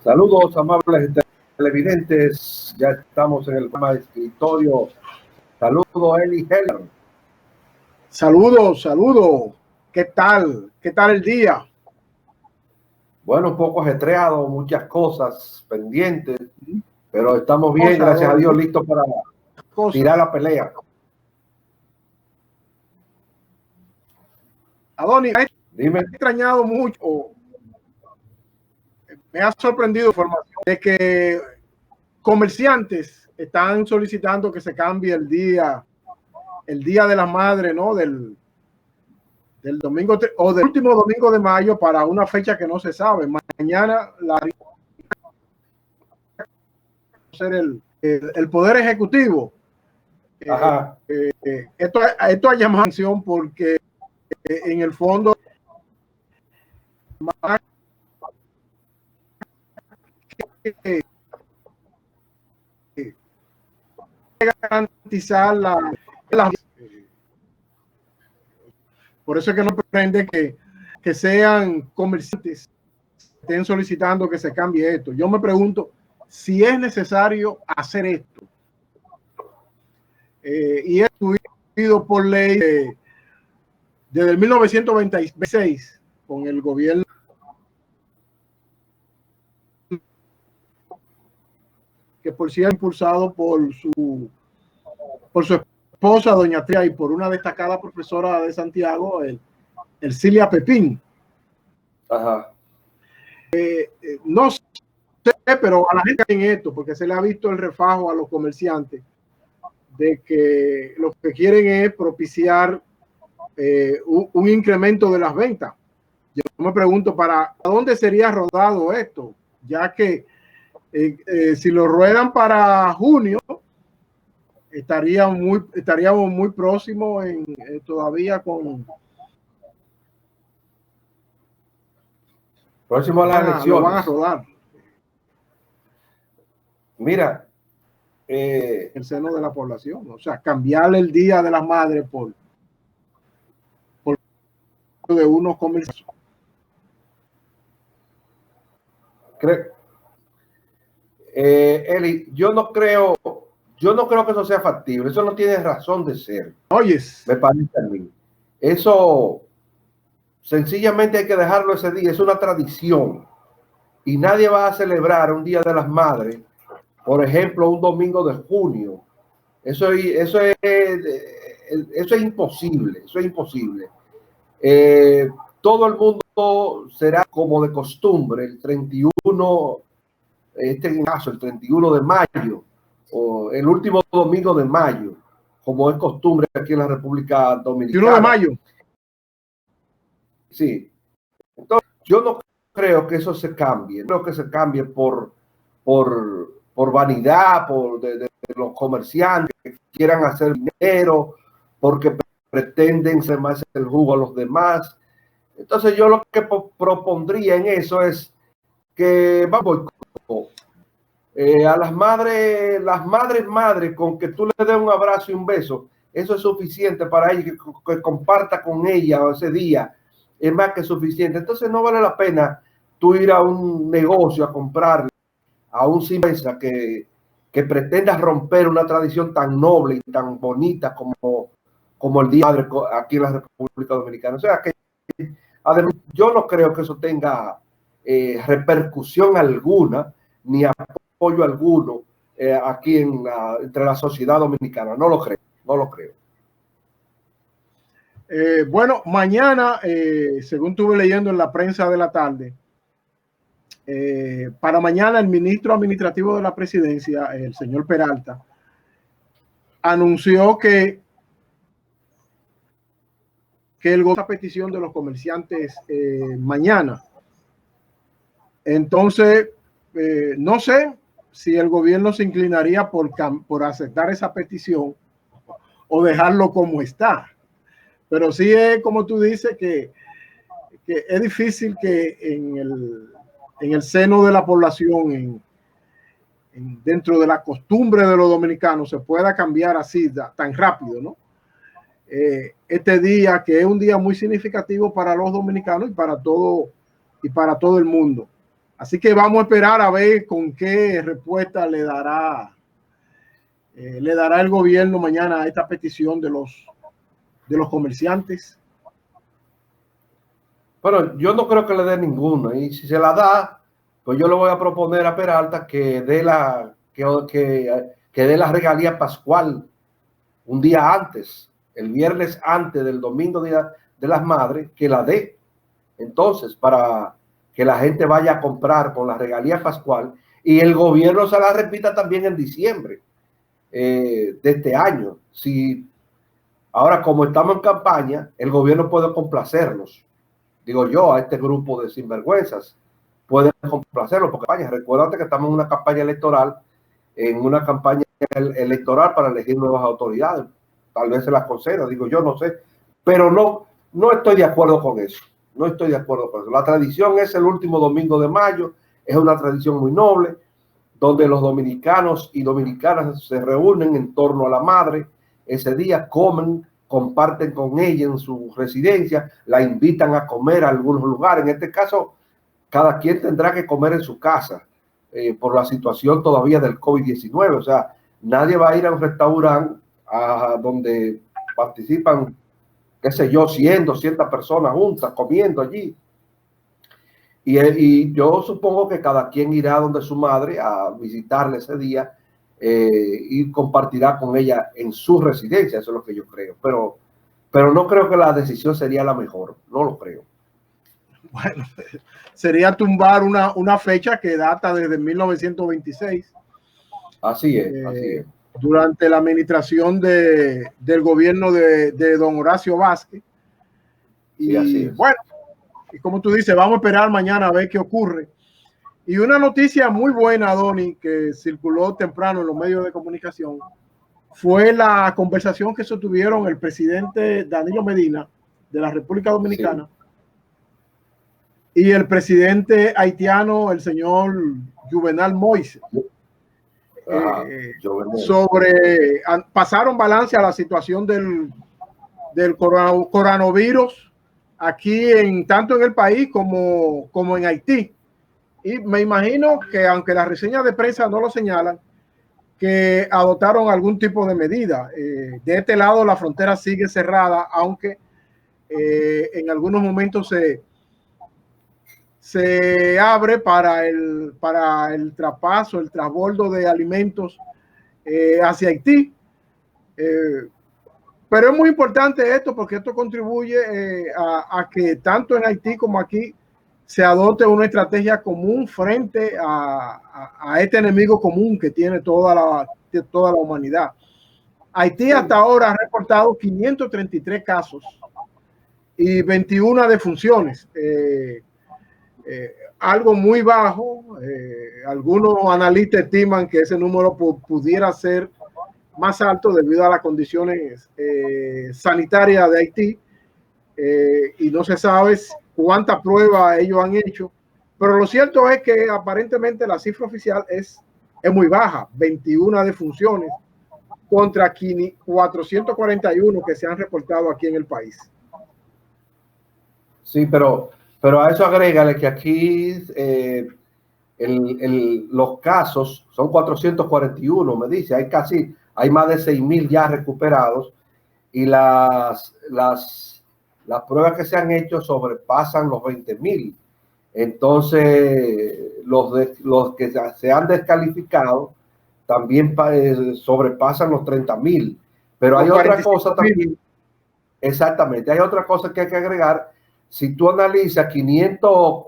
Saludos, amables televidentes. Ya estamos en el programa de escritorio. Saludos, Eli Heller. Saludos. ¿Qué tal? ¿Qué tal el día? Bueno, un poco ajetreado, muchas cosas pendientes, pero estamos bien, gracias a Dios, listos para tirar la pelea. Adonis, Dime. me he extrañado mucho, me ha sorprendido la información de que comerciantes están solicitando que se cambie el día de la madre, ¿no? Del domingo o del último domingo de mayo para una fecha que no se sabe. Mañana ser el Poder Ejecutivo. Esto ha llamado la atención porque en el fondo garantizar la por eso es que no pretende que sean comerciantes que estén solicitando que se cambie esto. Yo me pregunto si es necesario hacer esto. Y es instituido por ley desde el 1926 con el gobierno que por cierto impulsado por su esposa, doña Tria, y por una destacada profesora de Santiago, Cilia Pepín. No sé, pero a la gente en esto, porque se le ha visto el refajo a los comerciantes de que lo que quieren es propiciar un incremento de las ventas. Yo me pregunto, ¿para dónde sería rodado esto? Ya que si lo ruedan para junio, estaríamos muy próximos todavía con próximo a las elecciones. Lo van a rodar. Mira, el seno de la población, o sea, cambiarle el Día de las Madres por de unos comercios. Eli, yo no creo que eso sea factible. Eso no tiene razón de ser. Oyes, me parece a mí. Eso sencillamente hay que dejarlo ese día. Es una tradición y nadie va a celebrar un Día de las Madres, por ejemplo, un domingo de junio. Eso es imposible. Eso es imposible. Todo el mundo será como de costumbre el 31, este caso, el 31 de mayo o el último domingo de mayo, como es costumbre aquí en la República Dominicana. 21 de mayo. Sí. Entonces, yo no creo que eso se cambie. No creo que se cambie por vanidad, de los comerciantes que quieran hacer dinero, porque pretenden ser más el jugo a los demás. Entonces yo lo que propondría en eso es que vamos a las madres, con que tú le des un abrazo y un beso, eso es suficiente para ella, que comparta con ella ese día, es más que suficiente. Entonces no vale la pena tú ir a un negocio a comprarle a un sinvergüenza que pretenda romper una tradición tan noble y tan bonita como el Día de la Madre aquí en la República Dominicana. O sea que además, yo no creo que eso tenga repercusión alguna ni apoyo alguno aquí entre la sociedad dominicana. No lo creo. Bueno, mañana, según estuve leyendo en la prensa de la tarde, para mañana el ministro administrativo de la presidencia, el señor Peralta, anunció que el gobierno petición de los comerciantes mañana. Entonces, no sé si el gobierno se inclinaría por aceptar esa petición o dejarlo como está. Pero sí es como tú dices que es difícil que en el seno de la población, dentro de la costumbre de los dominicanos, se pueda cambiar así tan rápido, ¿no? Este día, que es un día muy significativo para los dominicanos y para todo el mundo. Así que vamos a esperar a ver con qué respuesta le dará el gobierno mañana a esta petición de los comerciantes. Bueno, yo no creo que le dé ninguno, y si se la da, pues yo le voy a proponer a Peralta que dé que dé la regalía pascual un día antes, el viernes antes del domingo día de las madres, que la dé. Entonces, para que la gente vaya a comprar con la regalía pascual, y el gobierno se la repita también en diciembre de este año. Si ahora, como estamos en campaña, el gobierno puede complacernos, digo yo, a este grupo de sinvergüenzas, puede complacerlo, porque vaya, recuérdate que estamos en una campaña electoral, para elegir nuevas autoridades. Tal vez se las conceda, digo yo, no sé, pero no estoy de acuerdo con eso. No estoy de acuerdo con eso. La tradición es el último domingo de mayo, es una tradición muy noble, donde los dominicanos y dominicanas se reúnen en torno a la madre. Ese día comen, comparten con ella en su residencia, la invitan a comer a algunos lugares. En este caso, cada quien tendrá que comer en su casa por la situación todavía del COVID-19. O sea, nadie va a ir a un restaurante donde participan, qué sé yo, 100, 200 personas juntas comiendo allí. Y yo supongo que cada quien irá donde su madre a visitarle ese día y compartirá con ella en su residencia. Eso es lo que yo creo. Pero no creo que la decisión sería la mejor. No lo creo. Bueno, sería tumbar una fecha que data desde 1926. Así es, así es. Durante la administración del gobierno de don Horacio Vázquez. Y sí, bueno, y como tú dices, vamos a esperar mañana a ver qué ocurre. Y una noticia muy buena, Donny, que circuló temprano en los medios de comunicación, fue la conversación que sostuvieron el presidente Danilo Medina de la República Dominicana y el presidente haitiano, el señor Juvenal Moïse. Pasaron balance a la situación del coronavirus aquí tanto en el país como en Haití. Y me imagino que, aunque las reseñas de prensa no lo señalan, que adoptaron algún tipo de medida. De este lado la frontera sigue cerrada, aunque en algunos momentos se abre para el traspaso, el transbordo de alimentos hacia Haití. Pero es muy importante esto, porque esto contribuye a que tanto en Haití como aquí se adopte una estrategia común frente a este enemigo común que tiene toda la humanidad. Haití hasta ahora ha reportado 533 casos y 21 defunciones. Algo muy bajo. Algunos analistas estiman que ese número pudiera ser más alto debido a las condiciones sanitarias de Haití, y no se sabe cuántas pruebas ellos han hecho, pero lo cierto es que aparentemente la cifra oficial es muy baja, 21 defunciones contra 441 que se han reportado aquí en el país. Sí, pero a eso agrégale que aquí los casos son 441, me dice, hay más de 6,000 ya recuperados, y las pruebas que se han hecho sobrepasan los 20,000. Entonces, los que se han descalificado también sobrepasan los 30,000. Pero hay otra cosa también. Exactamente, hay otra cosa que hay que agregar. Si tú analizas 500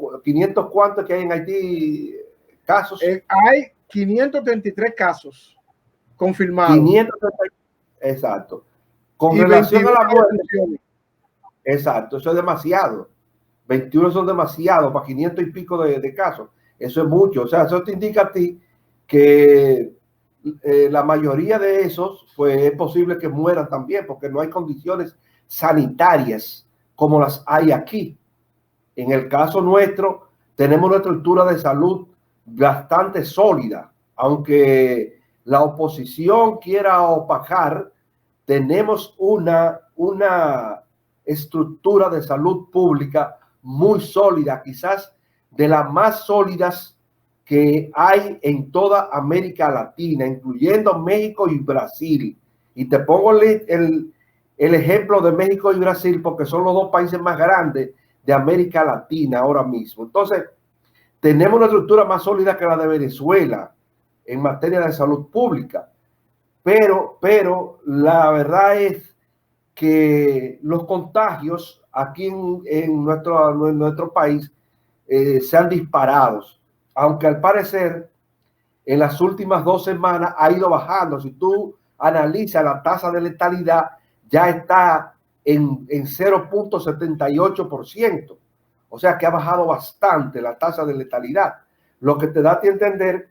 ¿cuántos que hay en Haití casos? Hay 533 casos confirmados. 533, exacto. Con relación a la muerte, exacto, eso es demasiado. 21 son demasiado para 500 y pico de casos. Eso es mucho. O sea, eso te indica a ti que la mayoría de esos, pues es posible que mueran también, porque no hay condiciones sanitarias como las hay aquí. En el caso nuestro, tenemos una estructura de salud bastante sólida, aunque la oposición quiera opacar. Tenemos una estructura de salud pública muy sólida, quizás de las más sólidas que hay en toda América Latina, incluyendo México y Brasil. Y te pongo el ejemplo de México y Brasil porque son los dos países más grandes de América Latina ahora mismo. Entonces, tenemos una estructura más sólida que la de Venezuela en materia de salud pública. Pero la verdad es que los contagios aquí en nuestro país se han disparado, aunque al parecer en las últimas 2 semanas ha ido bajando. Si tú analizas la tasa de letalidad, ya está en 0.78%. O sea que ha bajado bastante la tasa de letalidad, lo que te da a entender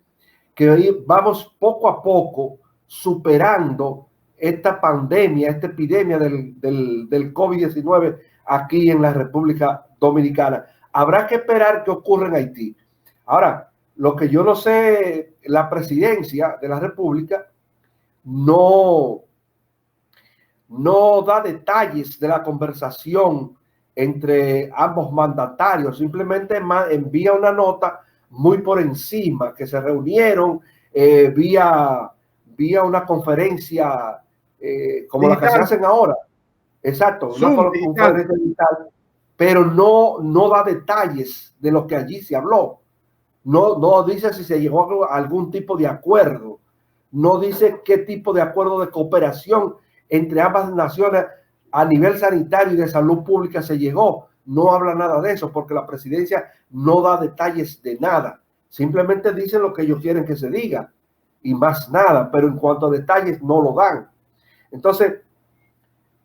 que hoy vamos poco a poco superando esta pandemia, esta epidemia del COVID-19 aquí en la República Dominicana. Habrá que esperar qué ocurre en Haití. Ahora, lo que yo no sé, la presidencia de la República no da detalles de la conversación entre ambos mandatarios, simplemente envía una nota muy por encima, que se reunieron vía una conferencia como digital, la que se hacen ahora. Exacto, Zoom, una conferencia digital, pero no da detalles de lo que allí se habló. No dice si se llegó a algún tipo de acuerdo, no dice qué tipo de acuerdo de cooperación entre ambas naciones a nivel sanitario y de salud pública se llegó. No habla nada de eso porque la presidencia no da detalles de nada. Simplemente dicen lo que ellos quieren que se diga y más nada, pero en cuanto a detalles no lo dan. Entonces,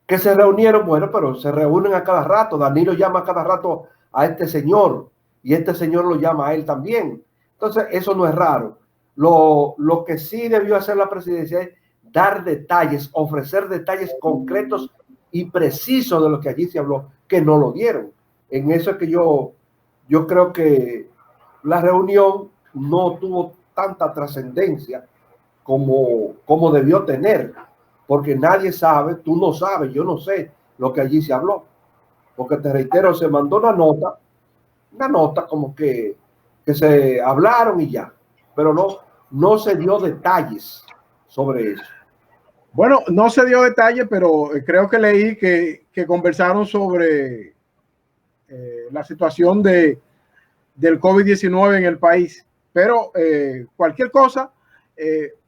¿qué se reunieron? Bueno, pero se reúnen a cada rato. Danilo llama a cada rato a este señor y este señor lo llama a él también. Entonces, eso no es raro. Lo que sí debió hacer la presidencia es dar detalles, ofrecer detalles concretos y precisos de lo que allí se habló, que no lo dieron. En eso es que yo creo que la reunión no tuvo tanta trascendencia como debió tener, porque nadie sabe, tú no sabes, yo no sé lo que allí se habló, porque te reitero, se mandó una nota como que se hablaron y ya, pero no se dio detalles sobre eso. Bueno, no se dio detalle, pero creo que leí que conversaron sobre la situación del COVID-19 en el país. Pero cualquier cosa,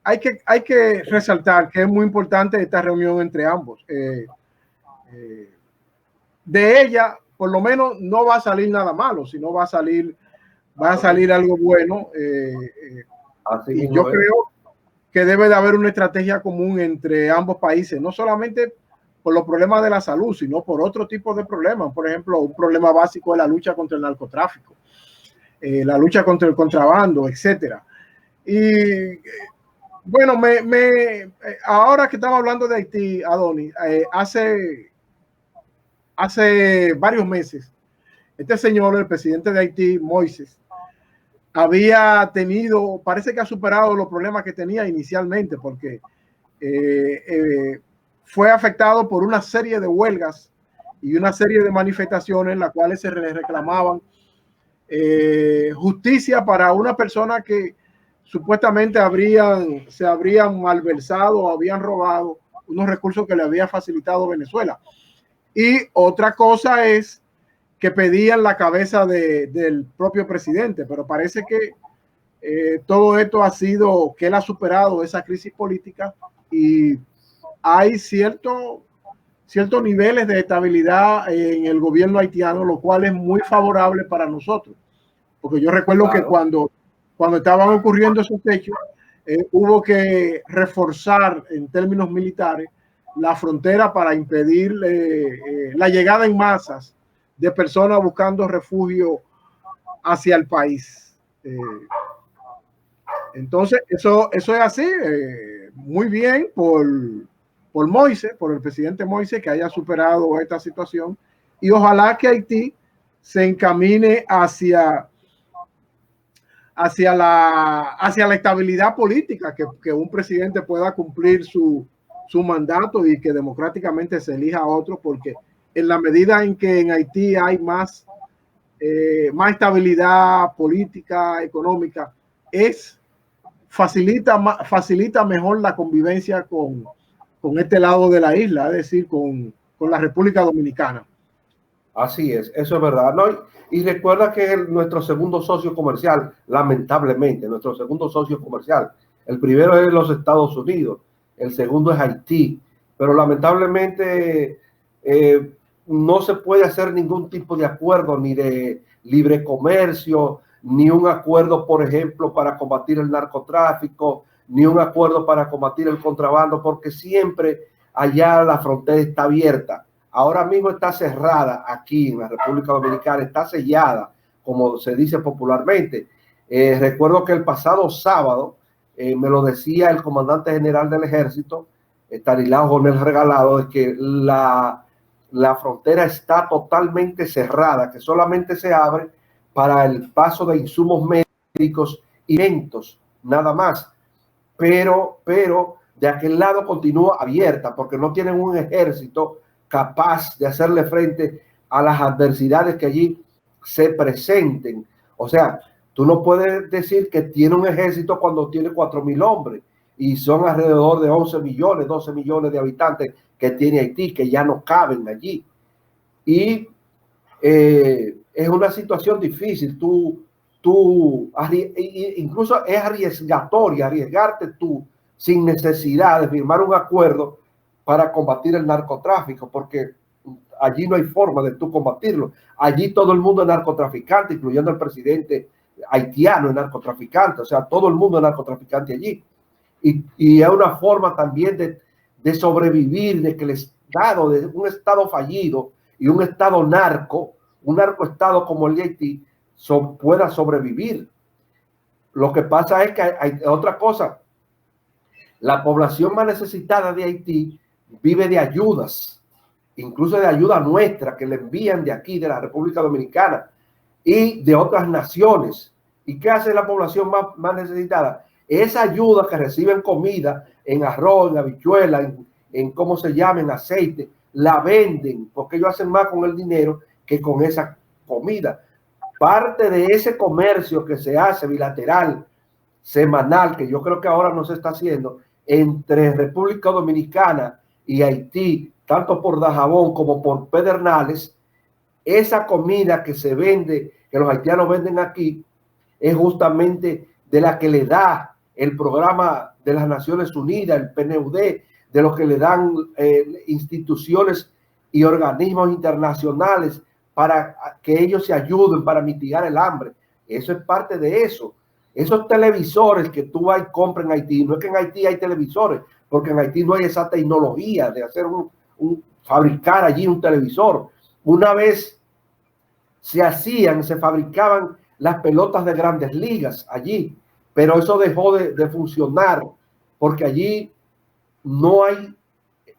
hay que resaltar que es muy importante esta reunión entre ambos. De ella, por lo menos, no va a salir nada malo, sino va a salir algo bueno. Y yo creo que debe de haber una estrategia común entre ambos países, no solamente por los problemas de la salud, sino por otro tipo de problemas. Por ejemplo, un problema básico es la lucha contra el narcotráfico, la lucha contra el contrabando, etcétera. Y bueno, ahora que estamos hablando de Haití, Adonis, hace varios meses, este señor, el presidente de Haití, Moïse, había tenido, parece que ha superado los problemas que tenía inicialmente, porque fue afectado por una serie de huelgas y una serie de manifestaciones en las cuales se le reclamaban justicia para una persona que supuestamente se habrían malversado o habían robado unos recursos que le había facilitado Venezuela. Y otra cosa es que pedían la cabeza del propio presidente, pero parece que todo esto ha sido que él ha superado esa crisis política y hay ciertos niveles de estabilidad en el gobierno haitiano, lo cual es muy favorable para nosotros. Porque yo recuerdo que cuando estaban ocurriendo esos hechos, hubo que reforzar en términos militares la frontera para impedir la llegada en masas de personas buscando refugio hacia el país. Entonces, eso es así. Muy bien por Moïse, por el presidente Moïse, que haya superado esta situación. Y ojalá que Haití se encamine hacia la estabilidad política, que un presidente pueda cumplir su mandato y que democráticamente se elija a otro, porque en la medida en que en Haití hay más más estabilidad política, económica, facilita mejor la convivencia con este lado de la isla, es decir, con la República Dominicana. Así es, eso es verdad, ¿no? Y recuerda que nuestro segundo socio comercial, lamentablemente, nuestro segundo socio comercial, el primero es los Estados Unidos, el segundo es Haití, pero lamentablemente no se puede hacer ningún tipo de acuerdo, ni de libre comercio, ni un acuerdo, por ejemplo, para combatir el narcotráfico, ni un acuerdo para combatir el contrabando, porque siempre allá la frontera está abierta. Ahora mismo está cerrada aquí en la República Dominicana, está sellada, como se dice popularmente. Recuerdo que el pasado sábado, me lo decía el comandante general del ejército, Estanislao Jonel Regalado, es que la frontera está totalmente cerrada, que solamente se abre para el paso de insumos médicos y alimentos, nada más. Pero de aquel lado continúa abierta porque no tienen un ejército capaz de hacerle frente a las adversidades que allí se presenten. O sea, tú no puedes decir que tiene un ejército cuando tiene 4.000 hombres y son alrededor de 11 millones, 12 millones de habitantes que tiene Haití, que ya no caben allí. Y es una situación difícil. Incluso es arriesgarte tú sin necesidad de firmar un acuerdo para combatir el narcotráfico, porque allí no hay forma de tú combatirlo. Allí todo el mundo es narcotraficante, incluyendo el presidente haitiano es narcotraficante, o sea, todo el mundo es narcotraficante allí. Y es una forma también de sobrevivir, de que el Estado, de un Estado fallido y un Estado un narcoestado como el de Haití, pueda sobrevivir. Lo que pasa es que hay otra cosa. La población más necesitada de Haití vive de ayudas, incluso de ayuda nuestra que le envían de aquí, de la República Dominicana y de otras naciones. ¿Y qué hace la población más necesitada? Esa ayuda que reciben comida en arroz, en habichuela, en cómo se llama, en aceite, la venden porque ellos hacen más con el dinero que con esa comida. Parte de ese comercio que se hace bilateral, semanal, que yo creo que ahora no se está haciendo, entre República Dominicana y Haití, tanto por Dajabón como por Pedernales, esa comida que se vende, que los haitianos venden aquí, es justamente de la que le da el programa de las Naciones Unidas, el PNUD, de lo que le dan instituciones y organismos internacionales para que ellos se ayuden para mitigar el hambre. Eso es parte de eso. Esos televisores que tú vas y compras en Haití, no es que en Haití hay televisores, porque en Haití no hay esa tecnología de hacer fabricar allí un televisor. Una vez se fabricaban las pelotas de Grandes Ligas allí, pero eso dejó de funcionar porque allí no hay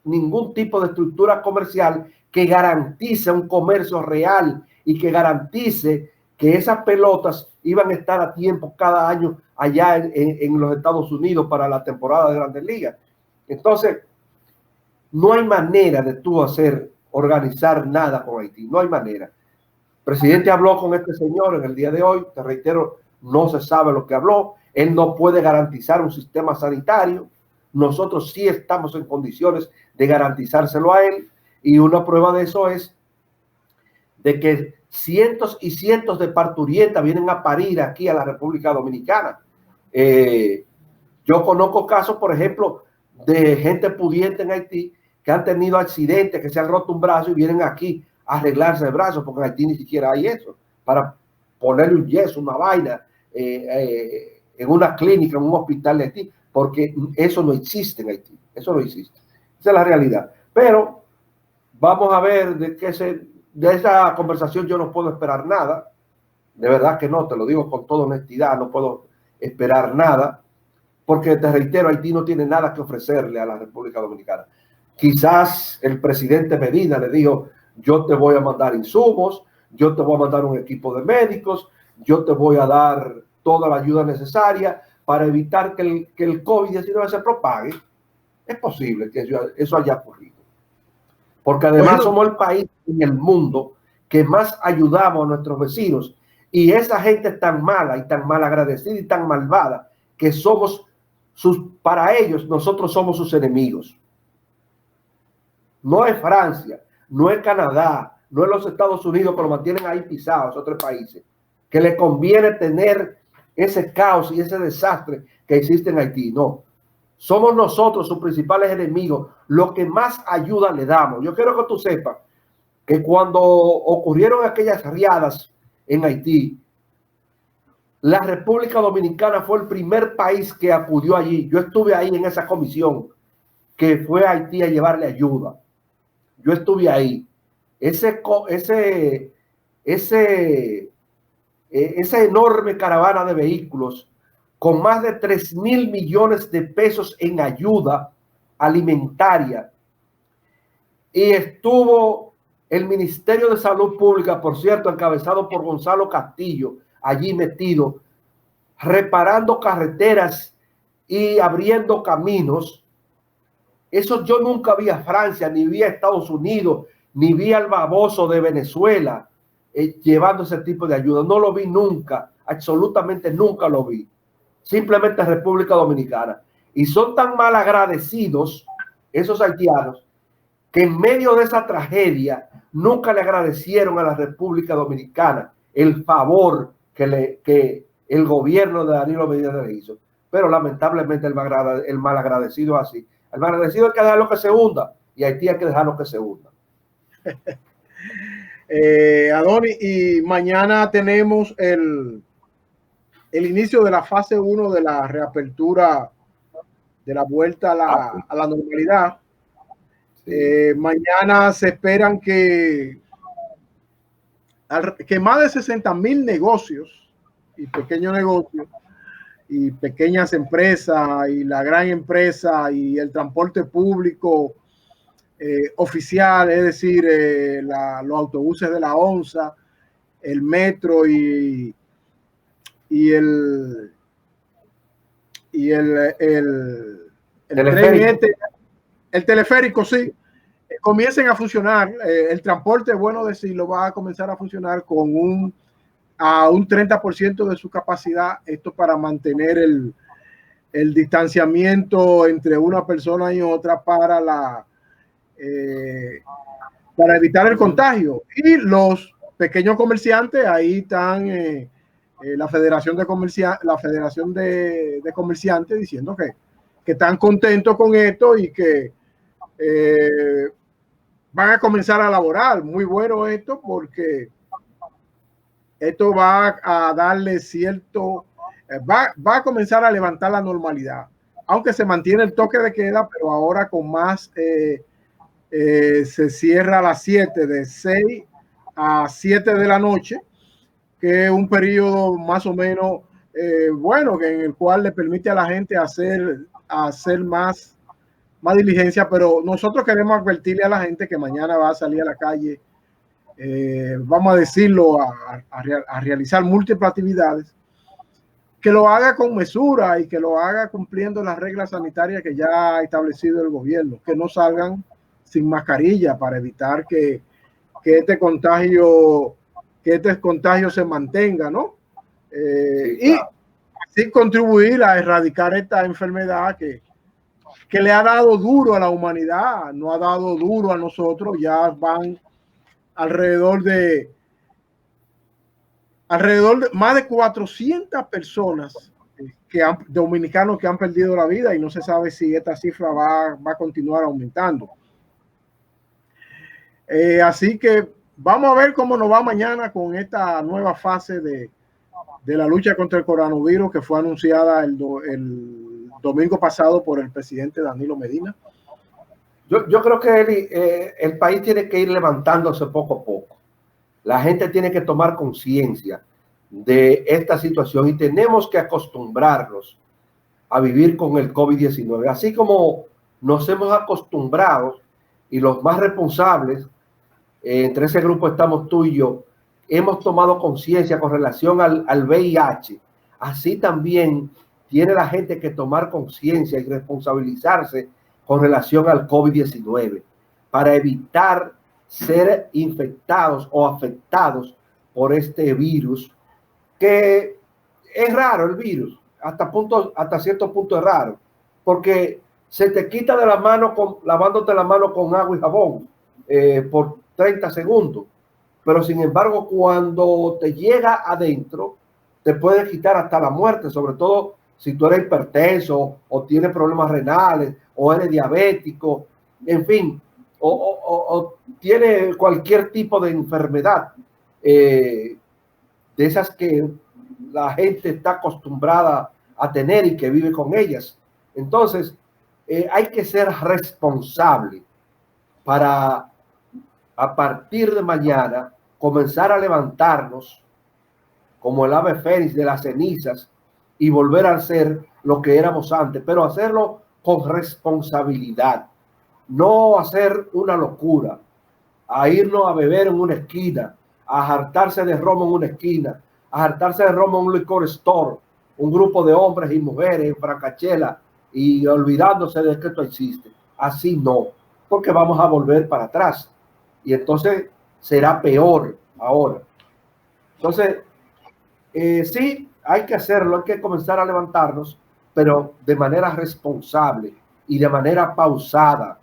ningún tipo de estructura comercial que garantice un comercio real y que garantice que esas pelotas iban a estar a tiempo cada año allá en los Estados Unidos para la temporada de Grandes Ligas. Entonces, no hay manera de tú organizar nada con Haití, no hay manera. El presidente habló con este señor en el día de hoy, te reitero, no se sabe lo que habló, él no puede garantizar un sistema sanitario, nosotros sí estamos en condiciones de garantizárselo a él, y una prueba de eso es de que cientos y cientos de parturientas vienen a parir aquí a la República Dominicana. Yo conozco casos, por ejemplo, de gente pudiente en Haití que han tenido accidentes, que se han roto un brazo y vienen aquí a arreglarse el brazo, porque en Haití ni siquiera hay eso, para ponerle un yeso, una vaina, en una clínica, en un hospital de Haití, porque eso no existe en Haití, eso no existe. Esa es la realidad. Pero vamos a ver de esa conversación yo no puedo esperar nada, de verdad que no, te lo digo con toda honestidad, no puedo esperar nada, porque te reitero, Haití no tiene nada que ofrecerle a la República Dominicana. Quizás el presidente Medina le dijo, yo te voy a mandar insumos, yo te voy a mandar un equipo de médicos, yo te voy a dar toda la ayuda necesaria para evitar que el COVID-19 se propague. Es posible que eso haya ocurrido. Porque además somos el país en el mundo que más ayudamos a nuestros vecinos. Y esa gente es tan mala y tan mal agradecida y tan malvada que somos para ellos nosotros somos sus enemigos. No es Francia, no es Canadá, no es los Estados Unidos que lo mantienen ahí pisados, otros países, que les conviene tener ese caos y ese desastre que existe en Haití. No, somos nosotros sus principales enemigos, los que más ayuda le damos. Yo quiero que tú sepas que cuando ocurrieron aquellas riadas en Haití, la República Dominicana fue el primer país que acudió allí. Yo estuve ahí en esa comisión que fue a Haití a llevarle ayuda. Yo estuve ahí. Esa enorme caravana de vehículos con más de 3.000 millones de pesos en ayuda alimentaria. Y estuvo el Ministerio de Salud Pública, por cierto, encabezado por Gonzalo Castillo, allí metido, reparando carreteras y abriendo caminos. Eso yo nunca vi a Francia, ni vi a Estados Unidos, ni vi al baboso de Venezuela llevando ese tipo de ayuda. No lo vi nunca, absolutamente nunca lo vi. Simplemente República Dominicana. Y son tan mal agradecidos esos haitianos que en medio de esa tragedia nunca le agradecieron a la República Dominicana el favor que el gobierno de Danilo Medina le hizo. Pero lamentablemente el mal agradecido es así. El mal agradecido hay que dejarlo que se hunda y Haití hay que dejarlo que se hunda. Adonis, y mañana tenemos el inicio de la fase 1 de la reapertura de la vuelta a la normalidad. Sí. Mañana se esperan que más de 60,000 negocios y pequeños negocios y pequeñas empresas y la gran empresa y el transporte público oficial, es decir, los autobuses de la ONSA, el metro y el tren el teleférico, sí, comiencen a funcionar. El transporte, bueno decirlo, va a comenzar a funcionar con a un 30% de su capacidad. Esto para mantener el distanciamiento entre una persona y otra para evitar el contagio. Y los pequeños comerciantes, ahí están la Federación de Comerciantes diciendo que están contentos con esto y que van a comenzar a laborar. Muy bueno esto, porque esto va a darle cierto, va a comenzar a levantar la normalidad, aunque se mantiene el toque de queda, pero ahora con más, se cierra a las 7, de 6 a 7 de la noche, que es un periodo más o menos bueno, en el cual le permite a la gente hacer más diligencia. Pero nosotros queremos advertirle a la gente que mañana va a salir a la calle, vamos a decirlo, a realizar múltiples actividades, que lo haga con mesura y que lo haga cumpliendo las reglas sanitarias que ya ha establecido el gobierno, que no salgan sin mascarilla para evitar que este contagio se mantenga, ¿no? Sí, claro. Y así contribuir a erradicar esta enfermedad que le ha dado duro a la humanidad, no ha dado duro a nosotros. Ya van alrededor de más de 400 personas dominicanos que han perdido la vida, y no se sabe si esta cifra va a continuar aumentando. Así que vamos a ver cómo nos va mañana con esta nueva fase de la lucha contra el coronavirus, que fue anunciada el domingo pasado por el presidente Danilo Medina. Yo creo que el país tiene que ir levantándose poco a poco. La gente tiene que tomar conciencia de esta situación y tenemos que acostumbrarnos a vivir con el COVID-19. Así como nos hemos acostumbrado, y los más responsables, entre ese grupo estamos tú y yo, hemos tomado conciencia con relación al VIH. Así también tiene la gente que tomar conciencia y responsabilizarse con relación al COVID-19 para evitar ser infectados o afectados por este virus, que es raro el virus, hasta cierto punto es raro, porque se te quita de la mano lavándote la mano con agua y jabón por 30 segundos, pero sin embargo cuando te llega adentro te puede quitar hasta la muerte, sobre todo si tú eres hipertenso o tienes problemas renales o eres diabético, en fin, o tiene cualquier tipo de enfermedad de esas que la gente está acostumbrada a tener y que vive con ellas. Entonces, hay que ser responsable para a partir de mañana comenzar a levantarnos como el ave fénix de las cenizas y volver a ser lo que éramos antes, pero hacerlo con responsabilidad, no hacer una locura, a irnos a beber en una esquina, a hartarse de romo en una esquina, a hartarse de romo en un liquor store, un grupo de hombres y mujeres en Francachela y olvidándose de que esto existe. Así no, porque vamos a volver para atrás y entonces será peor ahora. Entonces, sí, hay que hacerlo, hay que comenzar a levantarnos, pero de manera responsable y de manera pausada.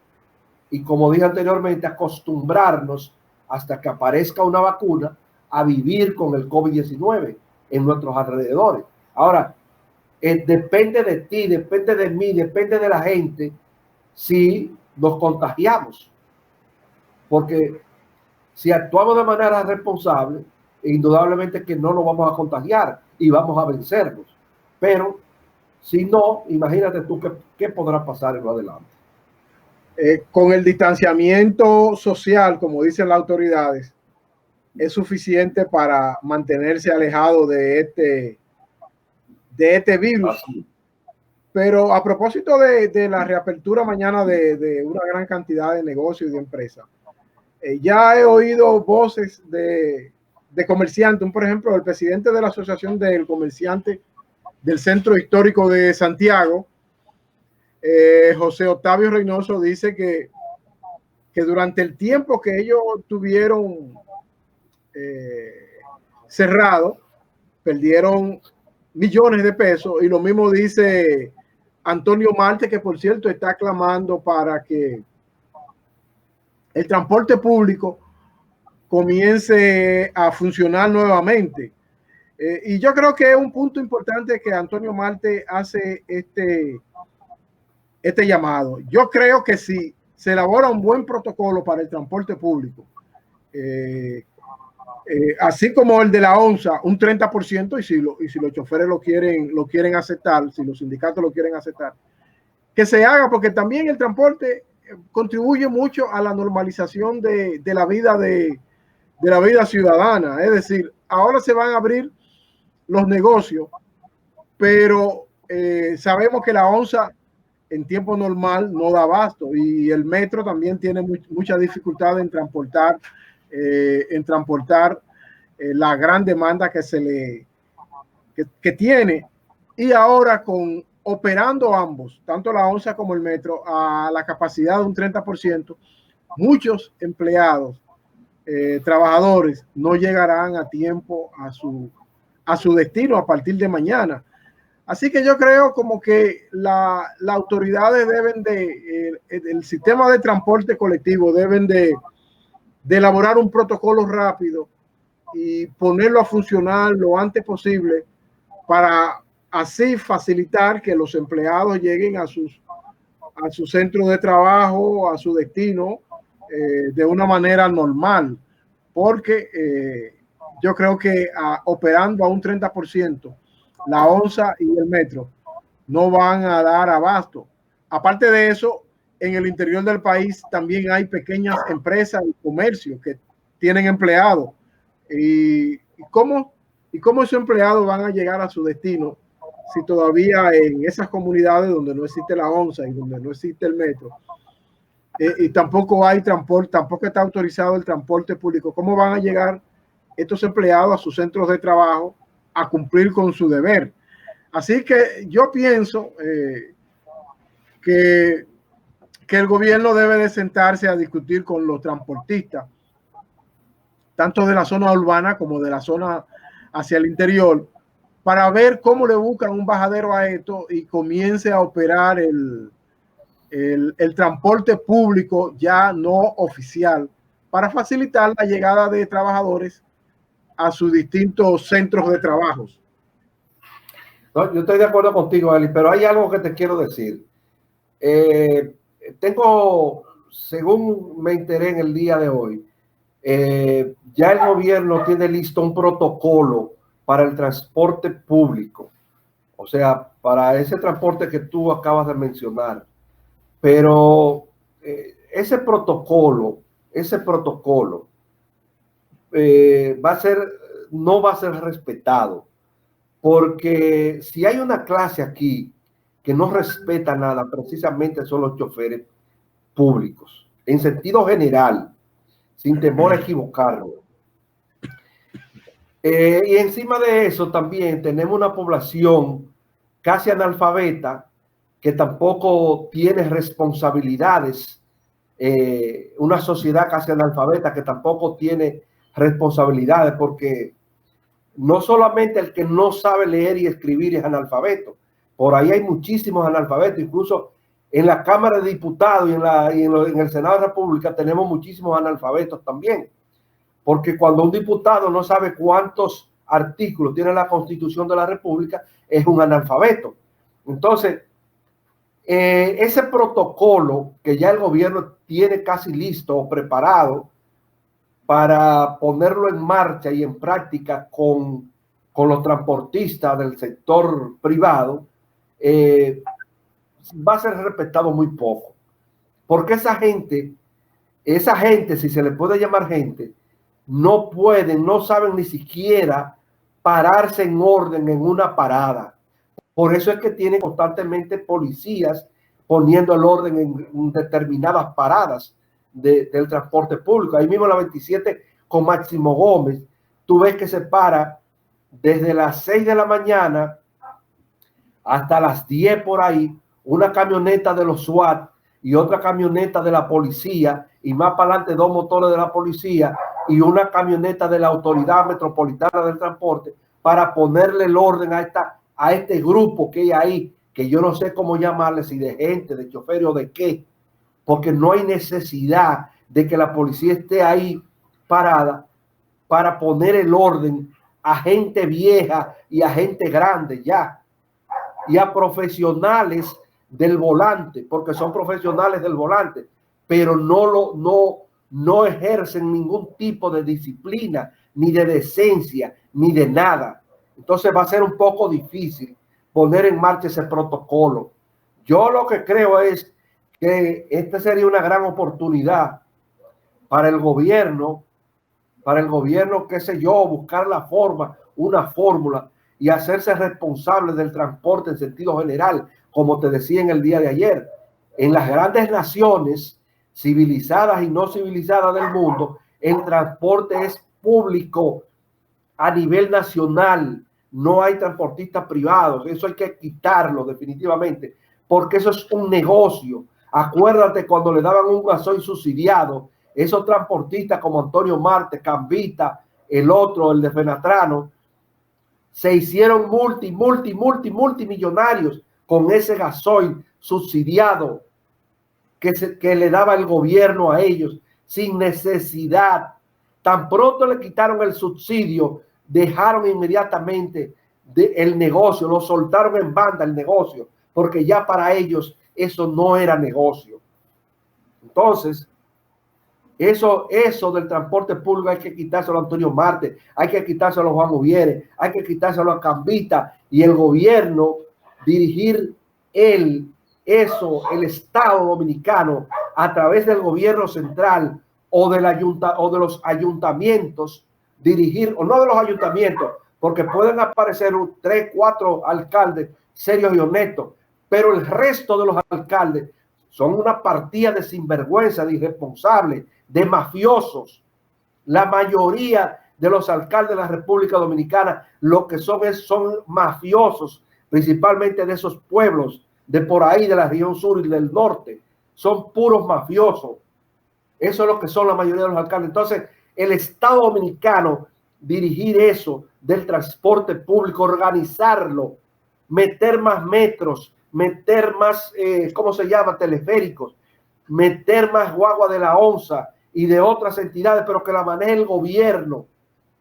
Y como dije anteriormente, acostumbrarnos hasta que aparezca una vacuna a vivir con el COVID-19 en nuestros alrededores. Ahora, depende de ti, depende de mí, depende de la gente si nos contagiamos. Porque si actuamos de manera responsable, indudablemente que no nos vamos a contagiar y vamos a vencernos. Pero si no, imagínate tú qué podrá pasar en lo adelante. Con el distanciamiento social, como dicen las autoridades, es suficiente para mantenerse alejado de este virus. Así. Pero a propósito de la reapertura mañana de una gran cantidad de negocios y de empresas, ya he oído voces de comerciantes, por ejemplo, el presidente de la Asociación del Comerciante del Centro Histórico de Santiago, José Octavio Reynoso, dice que durante el tiempo que ellos tuvieron cerrado, perdieron millones de pesos, y lo mismo dice Antonio Marte, que por cierto está clamando para que el transporte público comience a funcionar nuevamente. Y yo creo que es un punto importante que Antonio Marte hace este llamado. Yo creo que si se elabora un buen protocolo para el transporte público, así como el de la ONSA, un 30%, y si los choferes lo quieren aceptar, si los sindicatos lo quieren aceptar, que se haga, porque también el transporte contribuye mucho a la normalización de la vida de la vida ciudadana. Es decir, ahora se van a abrir los negocios, pero sabemos que la ONSA en tiempo normal no da abasto, y el metro también tiene mucha dificultad en transportar la gran demanda que tiene. Y ahora operando ambos, tanto la ONSA como el metro, a la capacidad de un 30%, muchos empleados, trabajadores, no llegarán a tiempo a su destino a partir de mañana. Así que yo creo como que las autoridades deben el sistema de transporte colectivo deben de elaborar un protocolo rápido y ponerlo a funcionar lo antes posible, para así facilitar que los empleados lleguen a su centro de trabajo, a su destino, de una manera normal. Porque yo creo que operando a un 30%, la ONSA y el metro no van a dar abasto. Aparte de eso, en el interior del país también hay pequeñas empresas y comercios que tienen empleados. ¿Y cómo esos empleados van a llegar a su destino si todavía en esas comunidades donde no existe la ONSA y donde no existe el metro, y tampoco hay transporte, tampoco está autorizado el transporte público? ¿Cómo van a llegar estos empleados a sus centros de trabajo a cumplir con su deber? Así que yo pienso que que el gobierno debe de sentarse a discutir con los transportistas, tanto de la zona urbana como de la zona hacia el interior, para ver cómo le buscan un bajadero a esto y comience a operar el transporte público ya no oficial, para facilitar la llegada de trabajadores a sus distintos centros de trabajos. No, yo estoy de acuerdo contigo, Eli, pero hay algo que te quiero decir. Según me enteré en el día de hoy, ya el gobierno tiene listo un protocolo para el transporte público, o sea, para ese transporte que tú acabas de mencionar. Pero ese protocolo no va a ser respetado, porque si hay una clase aquí que no respeta nada, precisamente son los choferes públicos, en sentido general, sin temor a equivocarlo. Y encima de eso también tenemos una población casi analfabeta que tampoco tiene responsabilidades, una sociedad casi analfabeta que tampoco tiene responsabilidades, porque no solamente el que no sabe leer y escribir es analfabeto, por ahí hay muchísimos analfabetos, incluso en la Cámara de Diputados y en el Senado de la República tenemos muchísimos analfabetos también, porque cuando un diputado no sabe cuántos artículos tiene la Constitución de la República, es un analfabeto. Entonces, ese protocolo que ya el gobierno tiene casi listo o preparado para ponerlo en marcha y en práctica con los transportistas del sector privado, va a ser respetado muy poco. Porque esa gente, si se le puede llamar gente, no saben ni siquiera pararse en orden en una parada. Por eso es que tienen constantemente policías poniendo el orden en determinadas paradas del transporte público. Ahí mismo la 27 con Máximo Gómez, tú ves que se para desde las 6 de la mañana hasta las 10 por ahí, una camioneta de los SWAT y otra camioneta de la policía, y más para adelante 2 motores de la policía y una camioneta de la Autoridad Metropolitana del Transporte, para ponerle el orden a este grupo que hay ahí, que yo no sé cómo llamarle, si de gente, de chofer o de qué, porque no hay necesidad de que la policía esté ahí parada para poner el orden a gente vieja y a gente grande ya, y a profesionales del volante, porque son profesionales del volante, pero no ejercen ningún tipo de disciplina, ni de decencia, ni de nada. Entonces va a ser un poco difícil poner en marcha ese protocolo. Yo lo que creo es que esta sería una gran oportunidad para el gobierno, qué sé yo, buscar la forma, una fórmula y hacerse responsable del transporte en sentido general, como te decía en el día de ayer. En las grandes naciones civilizadas y no civilizadas del mundo, el transporte es público a nivel nacional. No hay transportistas privados. Eso hay que quitarlo definitivamente, porque eso es un negocio. Acuérdate cuando le daban un gasoil subsidiado, esos transportistas como Antonio Marte, Cambita, el otro, el de Fenatrano, se hicieron multimillonarios con ese gasoil subsidiado que le daba el gobierno a ellos sin necesidad. Tan pronto le quitaron el subsidio, dejaron inmediatamente el negocio, lo soltaron en banda el negocio, porque ya para ellos eso no era negocio. Entonces, eso del transporte público hay que quitárselo a Antonio Marte, hay que quitárselo a Juan Uvieres, hay que quitárselo a Cambita, y el gobierno dirigir el Estado dominicano a través del gobierno central o de los ayuntamientos, dirigir, o no de los ayuntamientos, porque pueden aparecer 3, 4 alcaldes serios y honestos, pero el resto de los alcaldes son una partida de sinvergüenza, de irresponsables, de mafiosos. La mayoría de los alcaldes de la República Dominicana lo que son mafiosos, principalmente de esos pueblos de por ahí, de la región sur y del norte. son puros mafiosos. Eso es lo que son la mayoría de los alcaldes. Entonces, el Estado dominicano, dirigir eso del transporte público, organizarlo, meter más metros, meter más, ¿cómo se llama? Teleféricos, meter más guagua de la ONSA y de otras entidades, pero que la maneje el gobierno.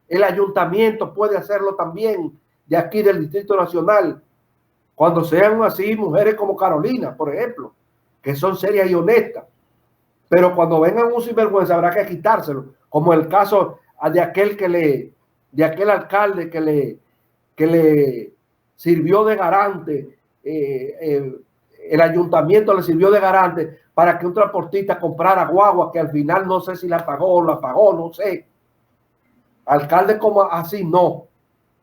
El ayuntamiento puede hacerlo también de aquí del Distrito Nacional. Cuando sean así mujeres como Carolina, por ejemplo, que son serias y honestas. Pero cuando vengan un sinvergüenza habrá que quitárselo, como el caso de aquel alcalde que le sirvió de garante, el ayuntamiento le sirvió de garante para que un transportista comprara guagua que al final no sé si la pagó o la pagó, no sé. Alcaldes como así no,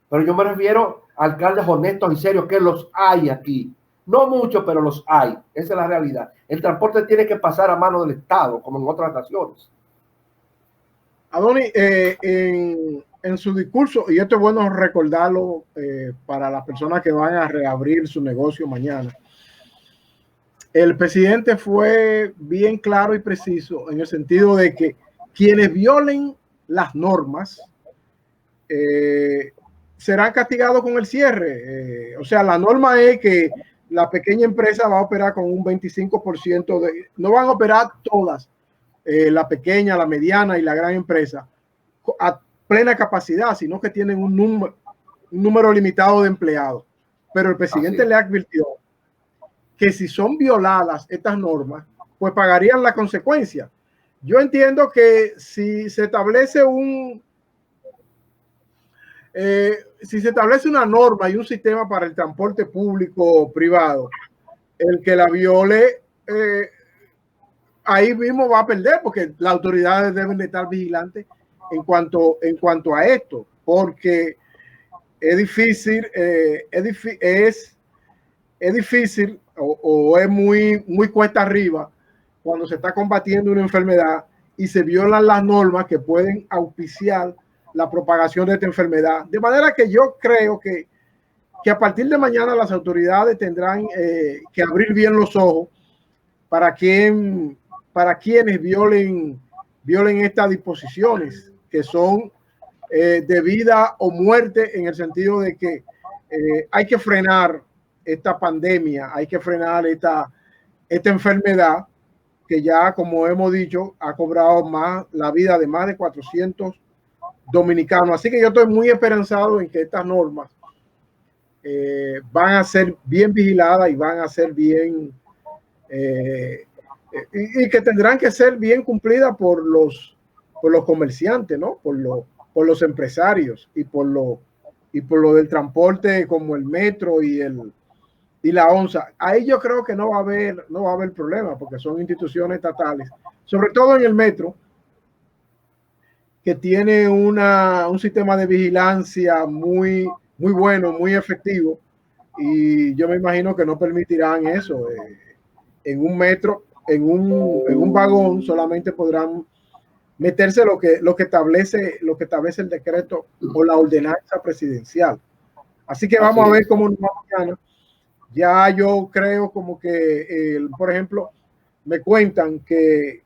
pero yo me refiero a alcaldes honestos y serios, que los hay aquí. No muchos, pero los hay. Esa es la realidad. El transporte tiene que pasar a mano del Estado, como en otras naciones. Adonis, en su discurso, y esto es bueno recordarlo para las personas que van a reabrir su negocio mañana, el presidente fue bien claro y preciso en el sentido de que quienes violen las normas serán castigados con el cierre. O sea, la norma es que la pequeña empresa va a operar con un 25% de, no van a operar todas, la pequeña, la mediana y la gran empresa a plena capacidad, sino que tienen un número limitado de empleados. Pero el presidente le advirtió que si son violadas estas normas, pues pagarían la consecuencia. Yo entiendo que si se establece si se establece una norma y un sistema para el transporte público privado, el que la viole, ahí mismo va a perder, porque las autoridades deben de estar vigilantes en cuanto a esto, porque es difícil, es difícil o es muy cuesta arriba cuando se está combatiendo una enfermedad y se violan las normas que pueden auspiciar la propagación de esta enfermedad. De manera que yo creo que a partir de mañana las autoridades tendrán que abrir bien los ojos para quienes violen estas disposiciones, que son de vida o muerte, en el sentido de que hay que frenar esta pandemia, hay que frenar esta enfermedad que ya, como hemos dicho, ha cobrado la vida de más de 400 dominicanos. Así que yo estoy muy esperanzado en que estas normas van a ser bien vigiladas y van a ser bien y que tendrán que ser bien cumplidas por los comerciantes, ¿no? Por los empresarios y por lo del transporte, como el metro y la ONSA. Ahí yo creo que no va a haber problema, porque son instituciones estatales, sobre todo en el metro, que tiene un sistema de vigilancia muy bueno, muy efectivo, y yo me imagino que no permitirán eso. En un metro, en un vagón, solamente podrán meterse lo que establece el decreto o la ordenanza presidencial. Así que vamos a ver cómo nos va mañana. Ya yo creo como que, por ejemplo, me cuentan que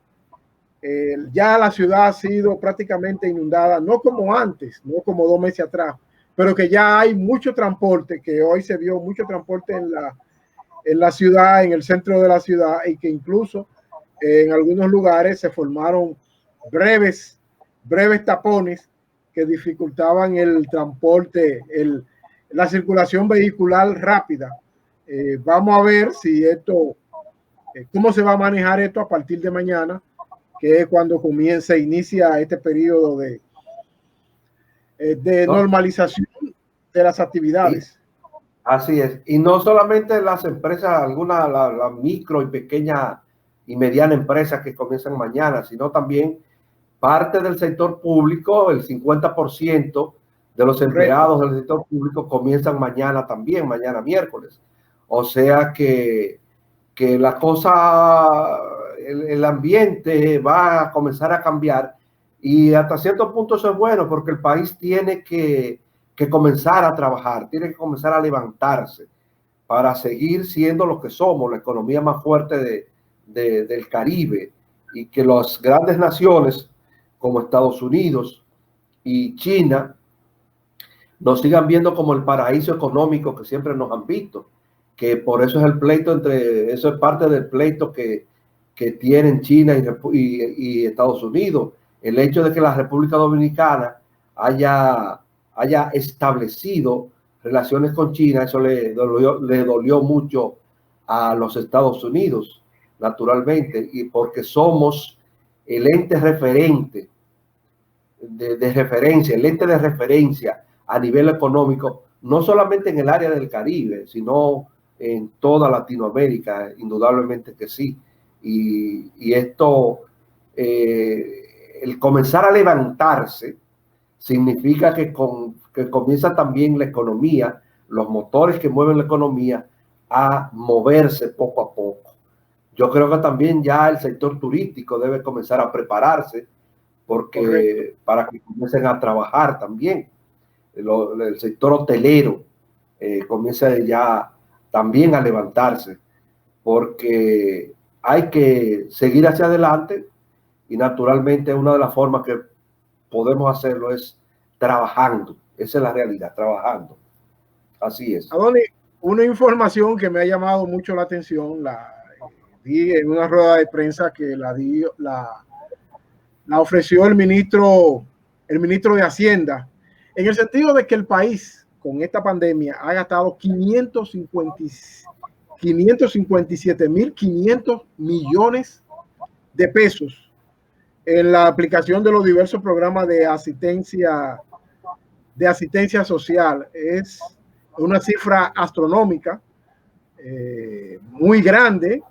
ya la ciudad ha sido prácticamente inundada, no como antes, no como 2 meses atrás, pero que ya hay mucho transporte, que hoy se vio mucho transporte en la ciudad, en el centro de la ciudad, y que incluso en algunos lugares se formaron breves tapones que dificultaban el transporte, la circulación vehicular rápida. Vamos a ver si cómo se va a manejar esto a partir de mañana, que es cuando inicia este periodo de normalización de las actividades. Así es. Y no solamente las empresas, algunas, las micro y pequeñas y medianas empresas que comienzan mañana, sino también parte del sector público, el 50% de los empleados del sector público comienzan mañana también, mañana miércoles. O sea que la cosa, el ambiente va a comenzar a cambiar, y hasta cierto punto eso es bueno, porque el país tiene que comenzar a trabajar, tiene que comenzar a levantarse para seguir siendo lo que somos, la economía más fuerte del Caribe, y que las grandes naciones como Estados Unidos y China nos sigan viendo como el paraíso económico que siempre nos han visto, que por eso es el pleito eso es parte del pleito que tienen China y Estados Unidos. El hecho de que la República Dominicana haya establecido relaciones con China, eso le dolió mucho a los Estados Unidos, naturalmente, y porque somos el ente referente de referencia, el ente de referencia a nivel económico, no solamente en el área del Caribe, sino en toda Latinoamérica, indudablemente que sí. Y esto, el comenzar a levantarse, significa que comienza también la economía, los motores que mueven la economía, a moverse poco a poco. Yo creo que también ya el sector turístico debe comenzar a prepararse, porque para que comiencen a trabajar también. El sector hotelero comienza ya también a levantarse, porque hay que seguir hacia adelante, y naturalmente una de las formas que podemos hacerlo es trabajando. Esa es la realidad, trabajando. Así es. Adonis, una información que me ha llamado mucho la atención, la di en una rueda de prensa que la ofreció el ministro de Hacienda, en el sentido de que el país con esta pandemia ha gastado 557.500 millones de pesos en la aplicación de los diversos programas de asistencia social. Es una cifra astronómica, muy grande,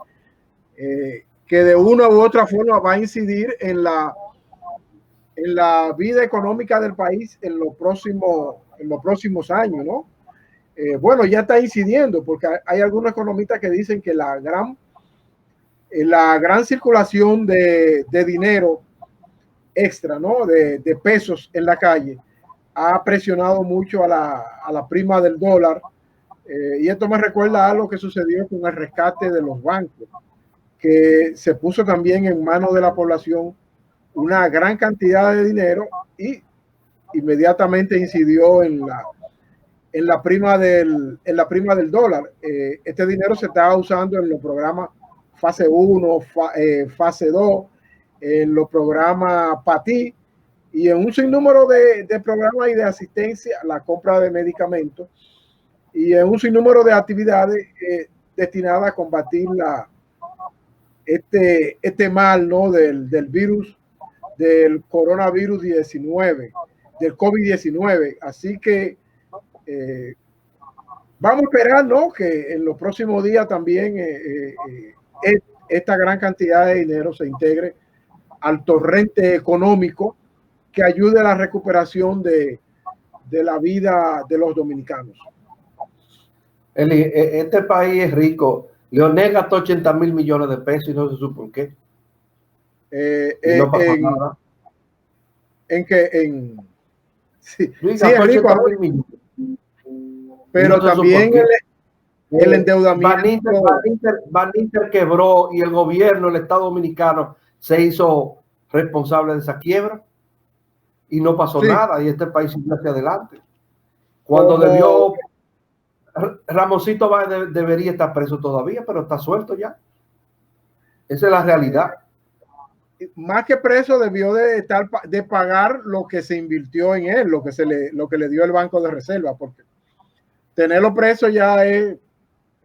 que de una u otra forma va a incidir en la vida económica del país en los próximos años, ¿no? Bueno, ya está incidiendo, porque hay algunos economistas que dicen que la gran circulación de dinero extra, ¿no? De pesos en la calle, ha presionado mucho a la prima del dólar, y esto me recuerda a lo que sucedió con el rescate de los bancos, que se puso también en manos de la población una gran cantidad de dinero y inmediatamente incidió en la prima del dólar. Este dinero se está usando en los programas fase 1, fase 2, en los programas PATI y en un sinnúmero de programas y de asistencia, la compra de medicamentos y en un sinnúmero de actividades destinadas a combatir este mal, ¿no? del virus, del coronavirus 19, del COVID-19. Así que vamos a esperar, ¿no? Que en los próximos días también esta gran cantidad de dinero se integre al torrente económico que ayude a la recuperación de la vida de los dominicanos. Eli, este país es rico. Leonel gastó 80.000 millones de pesos y no se supo en qué. No pasó nada. Sí, es rico, pero no también el endeudamiento. Baninter quebró y el gobierno, el Estado Dominicano, se hizo responsable de esa quiebra y no pasó nada, y este país siguió hacia adelante. Cuando debió, Ramoncito debería estar preso todavía, pero está suelto ya. Esa es la realidad. Más que preso, debió de pagar lo que se invirtió en él, lo que le dio el Banco de Reserva, porque tenerlo preso ya es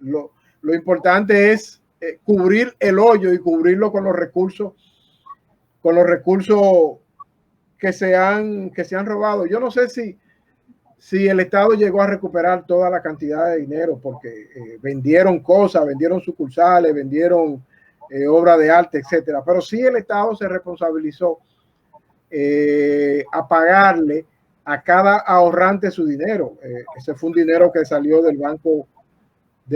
lo importante es cubrir el hoyo y cubrirlo con los recursos que se han robado. Yo no sé si el Estado llegó a recuperar toda la cantidad de dinero, porque vendieron cosas, vendieron sucursales, vendieron obras de arte, etcétera. Pero sí el Estado se responsabilizó a pagarle a cada ahorrante su dinero. Ese fue un dinero que salió del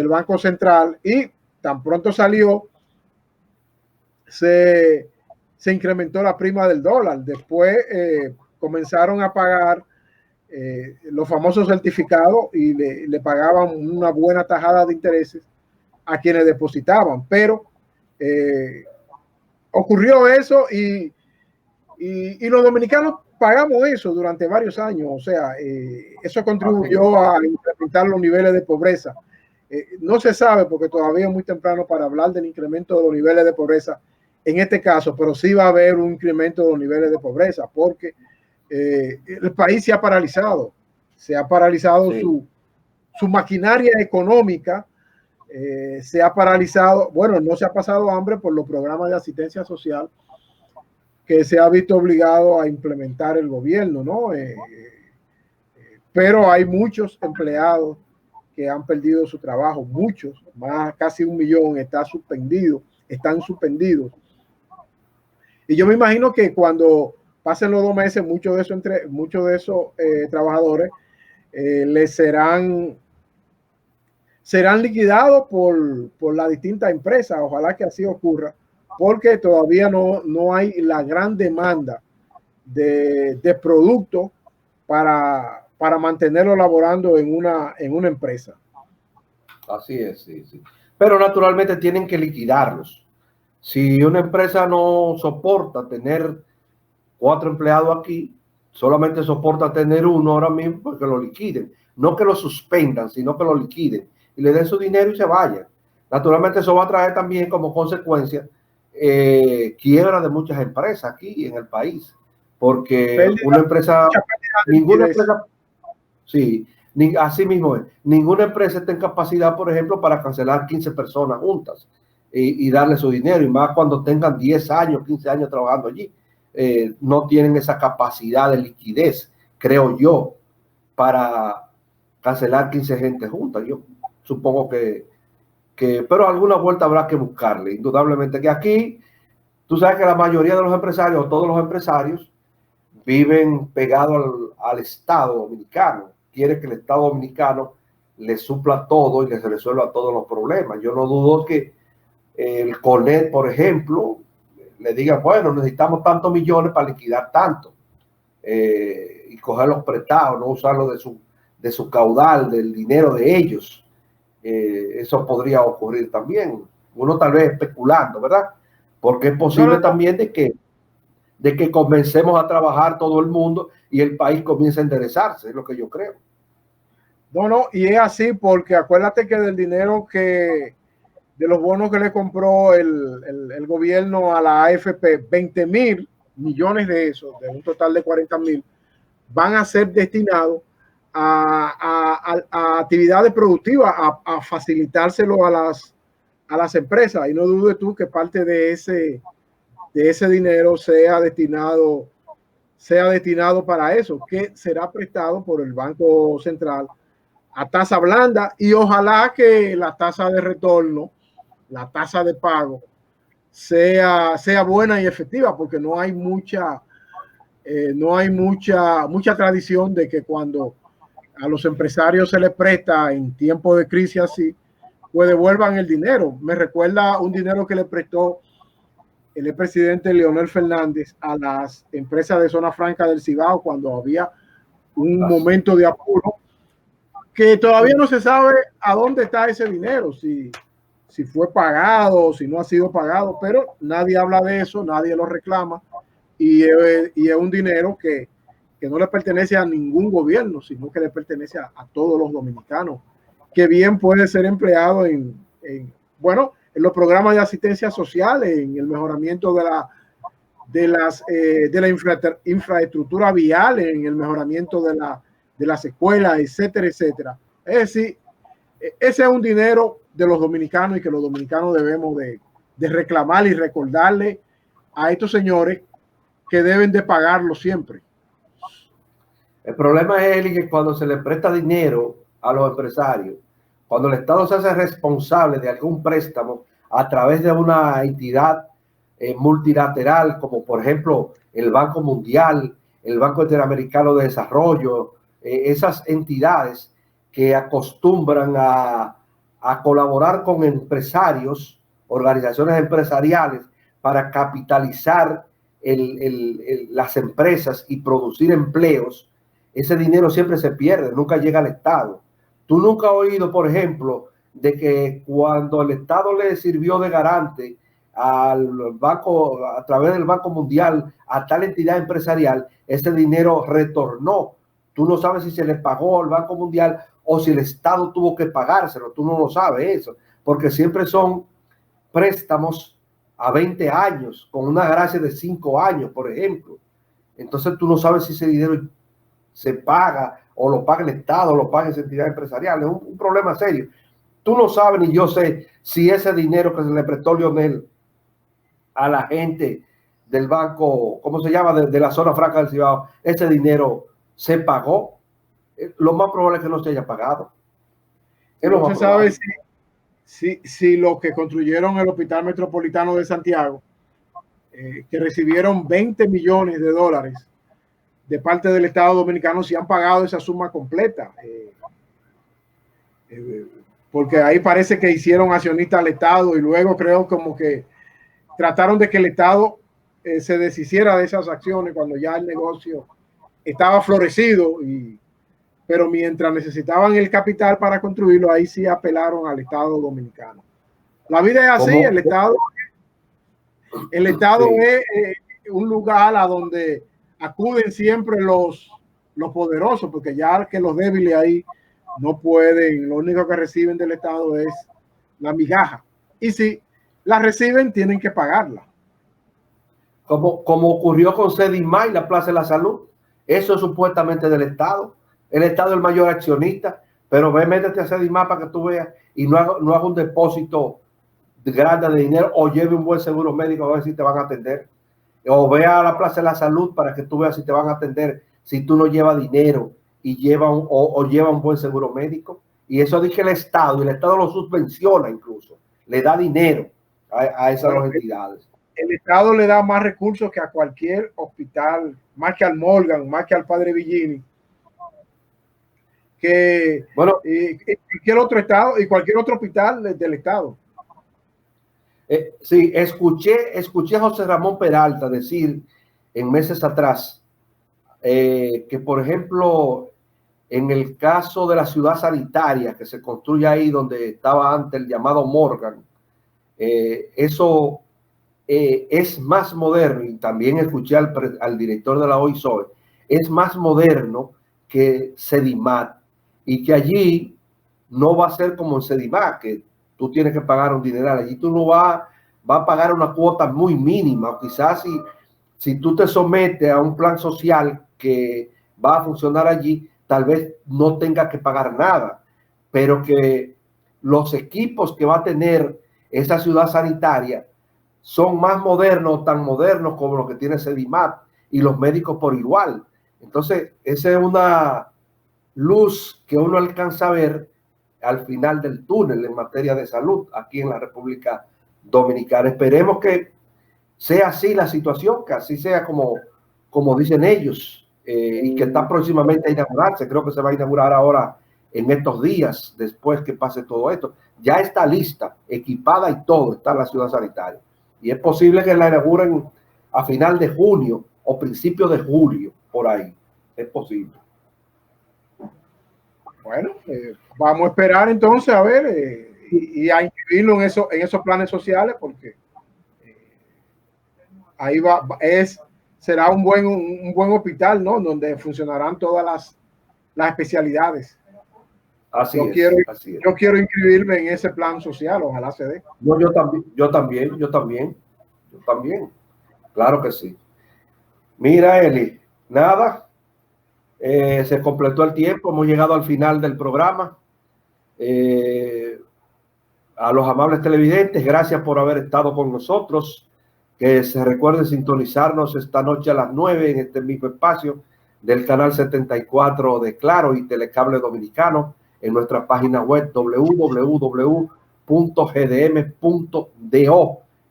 Banco Central, y tan pronto salió, se incrementó la prima del dólar. Después comenzaron a pagar los famosos certificados y le pagaban una buena tajada de intereses a quienes depositaban, pero ocurrió eso y los dominicanos pagamos eso durante varios años. O sea, eso contribuyó a incrementar los niveles de pobreza. No se sabe porque todavía es muy temprano para hablar del incremento de los niveles de pobreza en este caso, pero sí va a haber un incremento de los niveles de pobreza porque el país se ha paralizado sí. su maquinaria económica, se ha paralizado. Bueno, no se ha pasado hambre por los programas de asistencia social que se ha visto obligado a implementar el gobierno, ¿no? Pero hay muchos empleados que han perdido su trabajo, muchos, más casi 1 millón están suspendidos. Y yo me imagino que cuando pasen los 2 meses, muchos de esos trabajadores les serán liquidados por las distintas empresas. Ojalá que así ocurra, porque todavía no hay la gran demanda de productos para mantenerlo laborando en una empresa. Así es, sí, sí. Pero naturalmente tienen que liquidarlos. Si una empresa no soporta tener 4 empleados aquí, solamente soporta tener 1 ahora mismo, pues que lo liquiden. No que lo suspendan, sino que lo liquiden y le den su dinero y se vayan. Naturalmente eso va a traer también como consecuencia quiebra de muchas empresas aquí en el país, porque una empresa, ninguna empresa, sí, así mismo es, ninguna empresa está en capacidad, por ejemplo, para cancelar 15 personas juntas y darle su dinero, y más cuando tengan 10 años, 15 años trabajando allí. No tienen esa capacidad de liquidez, creo yo, para cancelar 15 gente juntas. Yo supongo que pero alguna vuelta habrá que buscarle. Indudablemente que aquí, tú sabes que la mayoría de los empresarios, o todos los empresarios, viven pegados al Estado dominicano. Quiere que el Estado dominicano les supla todo y les resuelva todos los problemas. Yo no dudo que el CONET, por ejemplo, le diga, bueno, necesitamos tantos millones para liquidar tanto y coger los prestados, no usarlo de su caudal, del dinero de ellos. Eso podría ocurrir también. Uno tal vez especulando, ¿verdad? Porque es posible también de que comencemos a trabajar todo el mundo y el país comience a enderezarse, es lo que yo creo. No, y es así porque acuérdate que del dinero de los bonos que le compró el gobierno a la AFP, 20.000 millones de esos, de un total de 40.000, van a ser destinados a actividades productivas, a facilitárselo a las empresas. Y no dudes tú que parte de ese dinero sea destinado para eso, que será prestado por el Banco Central a tasa blanda, y ojalá que la tasa de retorno, la tasa de pago, sea buena y efectiva, porque no hay mucha tradición de que cuando a los empresarios se les presta en tiempos de crisis así, pues devuelvan el dinero. Me recuerda un dinero que le prestó el expresidente Leonel Fernández a las empresas de zona franca del Cibao cuando había un momento de apuro, que todavía no se sabe a dónde está ese dinero, si fue pagado, si no ha sido pagado, pero nadie habla de eso, nadie lo reclama, y es un dinero que no le pertenece a ningún gobierno, sino que le pertenece a todos los dominicanos, que bien puede ser empleado en los programas de asistencia social, en el mejoramiento de la infraestructura vial, en el mejoramiento de las escuelas, etcétera, etcétera. Es decir, ese es un dinero de los dominicanos y que los dominicanos debemos de reclamar y recordarle a estos señores que deben de pagarlo siempre. El problema es que cuando se le presta dinero a los empresarios, cuando el Estado se hace responsable de algún préstamo a través de una entidad multilateral, como por ejemplo el Banco Mundial, el Banco Interamericano de Desarrollo, esas entidades que acostumbran a colaborar con empresarios, organizaciones empresariales, para capitalizar las empresas y producir empleos, ese dinero siempre se pierde, nunca llega al Estado. Tú nunca has oído, por ejemplo, de que cuando el Estado le sirvió de garante al banco, a través del Banco Mundial, a tal entidad empresarial, ese dinero retornó. Tú no sabes si se le pagó al Banco Mundial o si el Estado tuvo que pagárselo. Tú no lo sabes eso, porque siempre son préstamos a 20 años, con una gracia de 5 años, por ejemplo. Entonces tú no sabes si ese dinero se paga o lo paga el Estado o lo paga esa entidad empresarial. Es un problema serio. Tú no sabes ni yo sé si ese dinero que se le prestó Lionel a la gente del banco, ¿cómo se llama? De la zona franca del Cibao, ese dinero se pagó. Lo más probable es que no se haya pagado. No se sabe si los que construyeron el Hospital Metropolitano de Santiago, que recibieron 20 millones de dólares de parte del Estado Dominicano, si han pagado esa suma completa. Porque ahí parece que hicieron accionista al Estado y luego creo como que trataron de que el Estado se deshiciera de esas acciones cuando ya el negocio estaba florecido, pero mientras necesitaban el capital para construirlo, ahí sí apelaron al Estado Dominicano. La vida es así, el Estado sí. Es un lugar a donde acuden siempre los poderosos, porque ya que los débiles ahí no pueden, lo único que reciben del Estado es la migaja. Y si la reciben, tienen que pagarla. Como ocurrió con Sedimá y la Plaza de la Salud. Eso es supuestamente del Estado. El Estado es el mayor accionista, pero ve, métete a Sedimá para que tú veas y no haga un depósito grande de dinero o lleve un buen seguro médico a ver si te van a atender. O ve a la Plaza de la Salud para que tú veas si te van a atender si tú no llevas dinero y lleva un buen seguro médico. Y eso dice el Estado, y el Estado lo subvenciona incluso, le da dinero a esas dos entidades. El Estado le da más recursos que a cualquier hospital, más que al Morgan, más que al Padre Villini, que bueno, cualquier otro estado y cualquier otro hospital del Estado. Sí, escuché a José Ramón Peralta decir en meses atrás que, por ejemplo, en el caso de la ciudad sanitaria que se construye ahí donde estaba antes el llamado Morgan, eso es más moderno, y también escuché al director de la OISOE, es más moderno que Sedimat, y que allí no va a ser como en Sedimat, que tú tienes que pagar un dineral. Allí tú no vas a pagar una cuota muy mínima, o quizás si tú te sometes a un plan social que va a funcionar allí, tal vez no tengas que pagar nada, pero que los equipos que va a tener esa ciudad sanitaria son más modernos, tan modernos como los que tiene Sedimat, y los médicos por igual. Entonces, esa es una luz que uno alcanza a ver al final del túnel en materia de salud aquí en la República Dominicana. Esperemos que sea así la situación, que así sea como dicen ellos, y que está próximamente a inaugurarse. Creo que se va a inaugurar ahora en estos días, después que pase todo esto. Ya está lista, equipada y todo, está la ciudad sanitaria. Y es posible que la inauguren a final de junio o principio de julio, por ahí. Es posible. Bueno, vamos a esperar entonces a ver y a inscribirlo en esos planes sociales, porque ahí será un buen hospital, ¿no? Donde funcionarán todas las especialidades. Así es. Yo quiero inscribirme en ese plan social, ojalá se dé. Yo también. Claro que sí. Mira, Eli, nada. Se completó el tiempo, hemos llegado al final del programa. A los amables televidentes, gracias por haber estado con nosotros. Que se recuerden sintonizarnos esta noche a las 9 en este mismo espacio del canal 74 de Claro y Telecable Dominicano, en nuestra página web www.gdm.do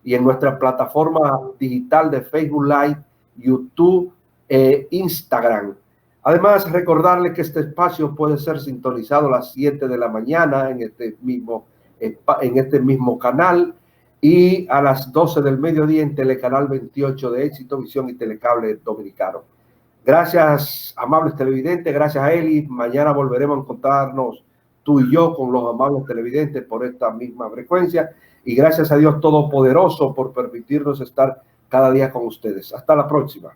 y en nuestra plataforma digital de Facebook Live, YouTube e Instagram. Además, recordarle que este espacio puede ser sintonizado a las 7 de la mañana en este mismo canal, y a las 12 del mediodía en Telecanal 28 de Éxito, Visión y Telecable Dominicano. Gracias, amables televidentes, gracias a Eli. Mañana volveremos a encontrarnos tú y yo con los amables televidentes por esta misma frecuencia. y gracias a Dios Todopoderoso por permitirnos estar cada día con ustedes. Hasta la próxima.